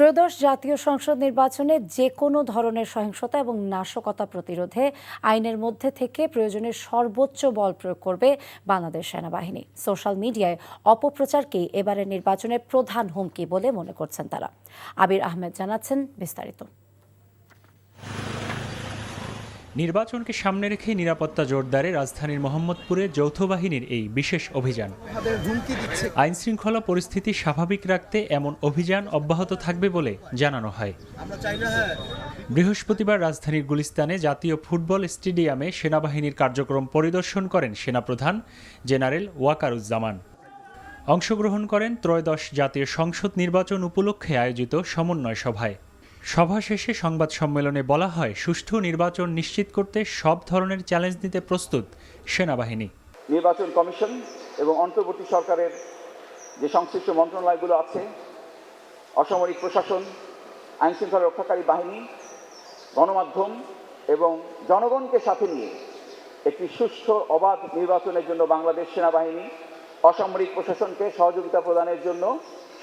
ত্রয়োদশ জাতীয় সংসদ নির্বাচনে যে কোনো ধরনের সহিংসতা এবং নাশকতা প্রতিরোধে আইনের মধ্যে থেকে প্রয়োজনে সর্বোচ্চ বল প্রয়োগ করবে বাংলাদেশ সেনাবাহিনী। সোশ্যাল মিডিয়ায় অপপ্রচারকেই এবারের নির্বাচনের প্রধান হুমকি বলে মনে করছেন তারা। আবির আহমেদ জানাচ্ছেন বিস্তারিত। নির্বাচনকে সামনে রেখে নিরাপত্তা জোরদারে রাজধানীর মোহাম্মদপুরে যৌথ বাহিনীর এই বিশেষ অভিযান। আইন শৃঙ্খলা পরিস্থিতি স্বাভাবিক রাখতে এমন অভিযান অব্যাহত থাকবে বলে জানানো হয়। বৃহস্পতিবার রাজধানীর গুলিস্তানে জাতীয় ফুটবল স্টেডিয়ামে সেনাবাহিনীর কার্যক্রম পরিদর্শন করেন সেনাপ্রধান জেনারেল ওয়াকারুজ্জামান। অংশগ্রহণ করেন ত্রয়োদশ জাতীয় সংসদ নির্বাচন উপলক্ষে আয়োজিত সমন্বয় সভায়। সভা শেষে সংবাদ সম্মেলনে বলা হয়, সুষ্ঠু নির্বাচন নিশ্চিত করতে সব ধরনের চ্যালেঞ্জ নিতে প্রস্তুত সেনাবাহিনী। নির্বাচন কমিশন এবং অন্তর্বর্তী সরকারের যে সংশ্লিষ্ট মন্ত্রণালয়গুলো আছে, অসামরিক প্রশাসন, আইনশৃঙ্খলা রক্ষাকারী বাহিনী, গণমাধ্যম এবং জনগণকে সাথে নিয়ে একটি সুষ্ঠু অবাধ নির্বাচনের জন্য বাংলাদেশ সেনাবাহিনী অসামরিক প্রশাসনকে সহযোগিতা প্রদানের জন্য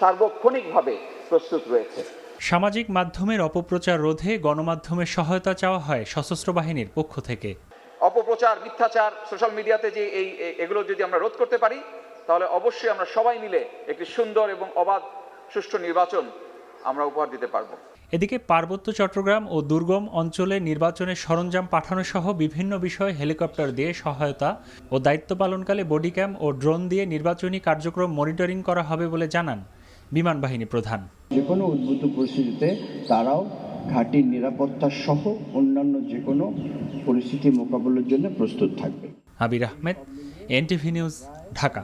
সার্বক্ষণিকভাবে প্রস্তুত রয়েছে। সামাজিক মাধ্যমের অপপ্রচার রোধে গণমাধ্যমের সহায়তা চাওয়া হয় সশস্ত্র বাহিনীর পক্ষ থেকে। অপপ্রচার, মিথ্যাচার, সোশ্যাল মিডিয়াতে যে এগুলো যদি আমরা রোধ করতে পারি, তাহলে অবশ্যই আমরা সবাই মিলে একটি সুন্দর এবং অবাধ সুষ্ঠু নির্বাচন আমরা উপহার দিতে পারব। এদিকে পার্বত্য চট্টগ্রাম ও দুর্গম অঞ্চলে নির্বাচনের সরঞ্জাম পাঠানো সহ বিভিন্ন বিষয়ে হেলিকপ্টার দিয়ে সহায়তা ও দায়িত্ব পালনকালে বডি ক্যাম ও ড্রোন দিয়ে নির্বাচনী কার্যক্রম মনিটরিং করা হবে বলে জানান বিমান বাহিনী প্রধান। যে কোনো উদ্ভূত পরিস্থিতিতে তারাও ঘাঁটির নিরাপত্তা সহ অন্যান্য যে কোনো পরিস্থিতি মোকাবেলার জন্য প্রস্তুত থাকবে। আবির আহমেদ, এনটিভি নিউজ, ঢাকা।